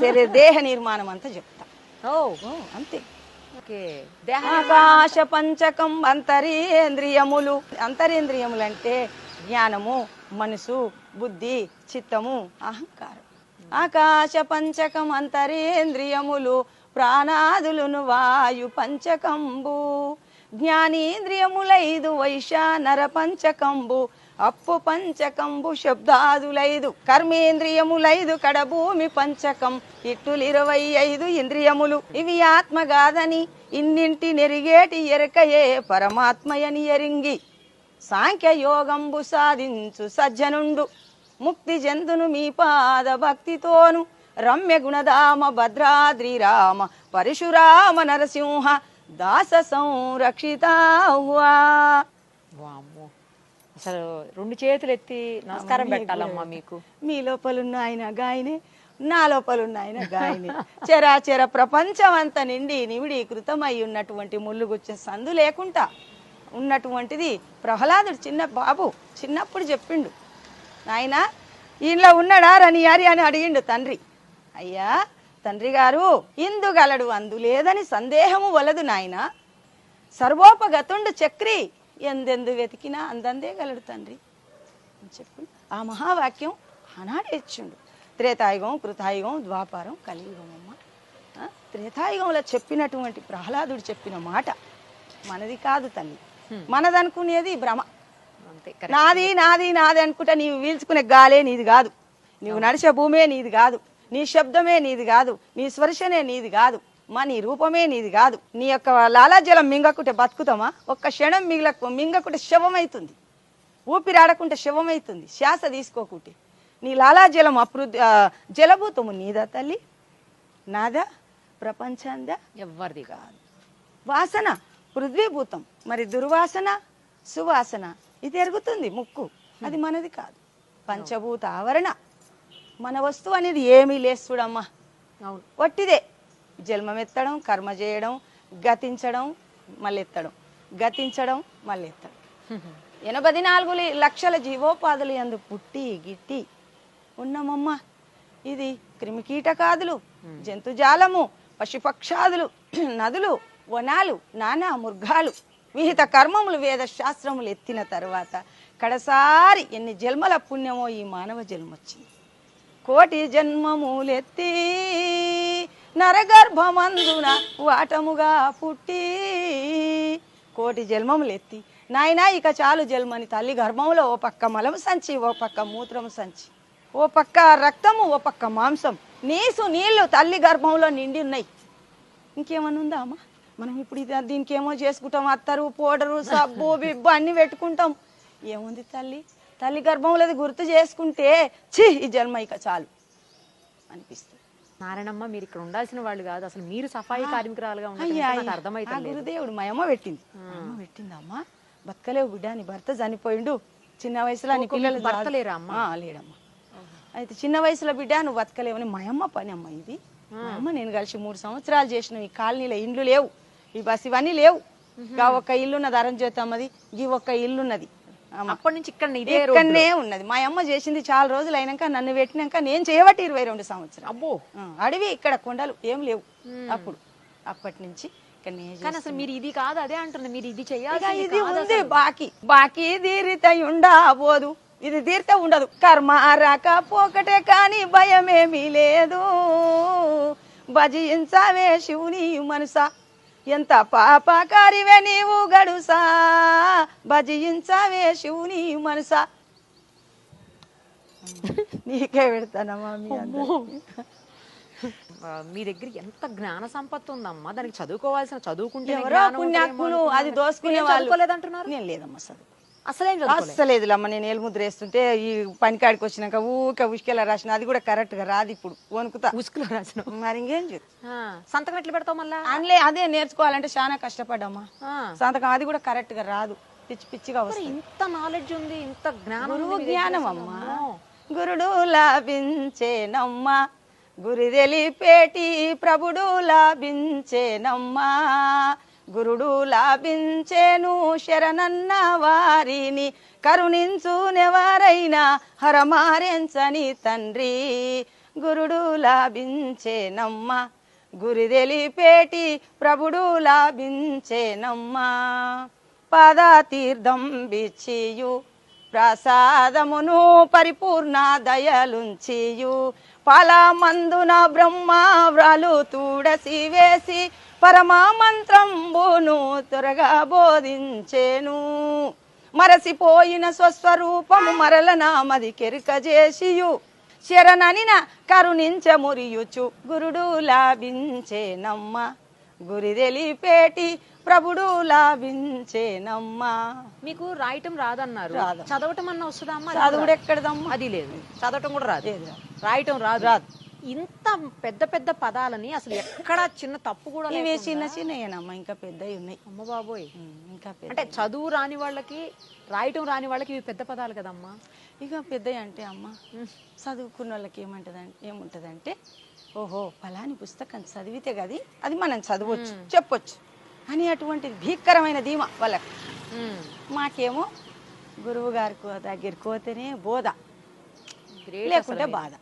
మన దేహ నిర్మాణం అంతా చెప్తా. అంతే. ఆకాశ పంచకం అంతరేంద్రియములు. అంతరేంద్రియములు అంటే జ్ఞానము, మనసు, బుద్ధి, చిత్తము, అహంకారం. ఆకాశ పంచకం అంతరేంద్రియములు ప్రాణాదులును వాయు పంచకంబు. జ్ఞానేంద్రియములైదు వైశానర పంచకంబు అప్పు పంచకంబు శబ్దాదులైదు. కర్మేంద్రియములైదు కడభూమి పంచకం ఇట్టులు 25 ఇంద్రియములు. ఇవి ఆత్మగాదని ఇన్నింటి నెరిగేటి ఎరకయే పరమాత్మయని ఎరింగి సాంఖ్య యోగంబు సాధించు సజ్జనుండు ముక్తి జంతును మీ పాద భక్తితోను. రమ్య గుణధామ భద్రాద్రి రామ పరశురామ నరసింహ దాస సంరక్షిత. అసలు 2 చేతులు ఎత్తి నమస్కారం పెట్టాలమ్మా మీకు. మీ లోపలున్న ఆయన గాయనే, నా లోపలున్న ఆయన గాయనే. చరాచర ప్రపంచం అంతా నిండి నివిడీకృతమై ఉన్నటువంటి ముళ్ళుగుచ్చే సందు లేకుండా ఉన్నటువంటిది ప్రహ్లాదుడు. చిన్న బాబు చిన్నప్పుడు చెప్పిండు, ఆయన ఈయనలో ఉన్నాడా రని అని అడిగిండు తండ్రి. అయ్యా తండ్రి గారు, ఇందుగలడు అందు లేదని సందేహము వలదు నాయన. సర్వోపగతుండు చక్రి ఎందెందు వెతికినా అందందే గలడు తండ్రి అని చెప్పి ఆ మహావాక్యం ఆనాడే ఇచ్చిండు. త్రేతాయుగం, కృతాయుగం, ద్వాపారం, కలియుగం. అమ్మ త్రేతాయుగంలో చెప్పినటువంటి ప్రహ్లాదుడు చెప్పిన మాట మనది కాదు తల్లి. మనదనుకునేది భ్రమ. నాది నాది నాది అనుకుంటా నీవు వీల్చుకునే గాలే నీది కాదు, నీవు నడిచే భూమే నీది కాదు, నీ శబ్దమే నీది కాదు, నీ స్పర్శనే నీది కాదు, నీ రూపమే నీది కాదు. నీ యొక్క లాలాజలం మింగకుంటే బతుకుతామా? ఒక్క క్షణం మింగకుంటే శవమైతుంది, ఊపిరాడకుంటే శవమైతుంది. శ్వాస తీసుకోకుంటే నీ లాలాజలం జలభూతము నీదా తల్లి, నాదా, ప్రపంచందా? ఎవ్వరిది కాదు. వాసన పృథ్వీభూతం, మరి దుర్వాసన సువాసన ఇది ఎరుగుతుంది ముక్కు, అది మనది కాదు. పంచభూత ఆవరణ మన వస్తువు అనేది ఏమీ లేదు చూడమ్మా. వట్టిదే జన్మమెత్తడం, కర్మ చేయడం, గతించడం, మళ్ళీ ఎత్తడం, గతించడం, మళ్ళీ ఎత్తడం. 84 లక్షల జీవోపాధులు యందు పుట్టి గిట్టి ఉన్నామమ్మా. ఇది క్రిమికీటకాదులు, జంతుజాలము, పశుపక్షాదులు, నదులు, వనాలు, నానా మృగాలు, విహిత కర్మములు, వేద శాస్త్రములు ఎత్తిన తర్వాత కడసారి ఎన్ని జన్మల పుణ్యమో ఈ మానవ జన్మ వచ్చింది. కోటి జన్మములెత్తి నరగర్భమందున వాటముగా పుట్టి. కోటి జన్మములెత్తి నాయనా ఇక చాలు జన్మని తల్లి గర్భంలో ఓ పక్క మలము సంచి, ఓ పక్క మూత్రము సంచి, ఓ పక్క రక్తము, ఓ పక్క మాంసం, నీళ్లు తల్లి గర్భంలో నిండి ఉన్నాయి. ఇంకేమన్నా ఉందా అమ్మా? మనం ఇప్పుడు దీనికి ఏమో చేసుకుంటాం, అత్తరు, పౌడరు, సబ్బు, బిబ్బు అన్ని పెట్టుకుంటాం. ఏముంది తల్లి? తల్లి గర్భంలోది గుర్తు చేసుకుంటే ఈ జన్మ ఇక చాలు అనిపిస్తుంది. నారాయణమ్మ, మీరు ఇక్కడ ఉండాల్సిన వాళ్ళు కాదు, అసలు మీరు సఫాయి కార్మికురాలుగా అర్థమైతే గురుదేవుడు మా అమ్మ పెట్టింది. అమ్మ పెట్టిందమ్మా. బతకలేవు బిడ్డ, నీ భర్త చనిపోయిండు చిన్న వయసులో, నీ పిల్లలు భర్తలేరా అమ్మా? లేడమ్మా. అయితే చిన్న వయసులో బిడ్డ నువ్వు బతకలేవని మా అమ్మ పని అమ్మ ఇది. మా అమ్మ నేను కలిసి 3 సంవత్సరాలు చేసిన. ఈ కాలనీలో ఇండ్లు లేవు, ఈ బస్ ఇవన్నీ లేవు. ఒక్క ఇల్లున్నది అరంజ్యోతి అమ్మది, ఈ ఒక్క ఇల్లున్నది. అప్పటి నుంచి ఇక్కడనే ఉన్నది. మా అమ్మ చేసింది చాలా రోజులు అయినాక నన్ను పెట్టినాక నేను చేయబట్టి 22 సంవత్సరాలు. అబ్బో, అడవి ఇక్కడ కొండలు ఏం లేవు అప్పుడు. అప్పటి నుంచి అసలు మీరు ఇది కాదు అదే అంటున్నా, మీరు ఇది చెయ్యాలి. ఇది ఉంది బాకీ తీరితే ఉండబోదు, ఇది తీరితే ఉండదు. కర్మ రాకపోకటే కాని భయమేమీ లేదు. భజించవే శివుని మనసా, ఎంత పాపకారివే నీవు గడుసా, భజించవే శివుని మనసా. నీకే పెడతానమ్మా. మీ దగ్గర ఎంత జ్ఞాన సంపత్తి ఉందమ్మా, దానికి చదువుకోవాల్సిన చదువుకుంటే పుణ్యాత్ములు అది దోసుకునే వాళ్ళు అంటున్నారు. నేను లేదమ్మా చదువు అస్సలేదులమ్మ. నేను ఏలుముద్ర వేస్తుంటే ఈ పనికాడికి వచ్చినాక ఊకే ఉసుకెలా రాసిన, అది కూడా కరెక్ట్ గా రాదు. ఇప్పుడు వణుకుతా ఉసుకులో రాసిన. మరి ఇంకేం సంతకం ఎట్లా పెడతావు మళ్ళా? అదే నేర్చుకోవాలంటే చాలా కష్టపడ్డామా. సంతకం అది కూడా కరెక్ట్ గా రాదు, పిచ్చి పిచ్చిగా వస్తుంది. ఇంత నాలెడ్జ్ ఉంది, ఇంత జ్ఞానం అమ్మా. గురుడు లాభించేనమ్మా, గురి తెలిపేటి ప్రభుడు లాభించేనమ్మా. గురుడు లాభించేను శరణన్న వారిని, కరుణించునెవరైనా హరమారెంచని తండ్రి. గురుడు లాభించేనమ్మ గురి తెలిపేటి ప్రభుడు లాభించేనమ్మ పాద తీర్థం బిచ్చియు ప్రసాదమును పరిపూర్ణ దయలుంచియు పాలమందున బ్రహ్మ వ్రాలు తూడసి వేసి పరమా మంత్రంబును త్వరగా బోధించేను మరసిపోయిన స్వస్వరూపము మరల నామది కెరిక చేసియు శరణనిన కరుణించమురియుచు గురుడు లాభించేనమ్మ గురి తెలిపేటి ప్రభుడు లాభించేనమ్మా. మీకు రాయటం రాదన్నారు, రాదు. చదవటం అన్న వస్తుందా అమ్మా? చదువుడు ఎక్కడదమ్మా? అది లేదు, చదవటం కూడా రాదు, లేదు. రాయటం రాదు. రాదు. ఇంత పెద్ద పెద్ద పదాలని అసలు ఎక్కడ చిన్న తప్పు కూడా ఇవే లేకుండా- చిన్న చిన్నయేనమ్మా, ఇంకా పెద్దవి ఉన్నాయి. అమ్మ బాబోయ్, ఇంకా పెద్ద అంటే చదువు రాని వాళ్ళకి రాయటం రాని వాళ్ళకి ఇవి పెద్ద పదాలు కదమ్మా. ఇక పెద్దవి అంటే అమ్మ చదువుకున్న వాళ్ళకి ఏముంటదంటే ఓహో ఫలాని పుస్తకం చదివితే గది అది మనం చదవచ్చు చెప్పొచ్చు అని అటువంటి భీకరమైన ధీమా వాళ్ళకి. మాకేమో గురువు గారి దగ్గరికి పోతేనే బోధ, Great లేకుంటే అసలు. బాధ.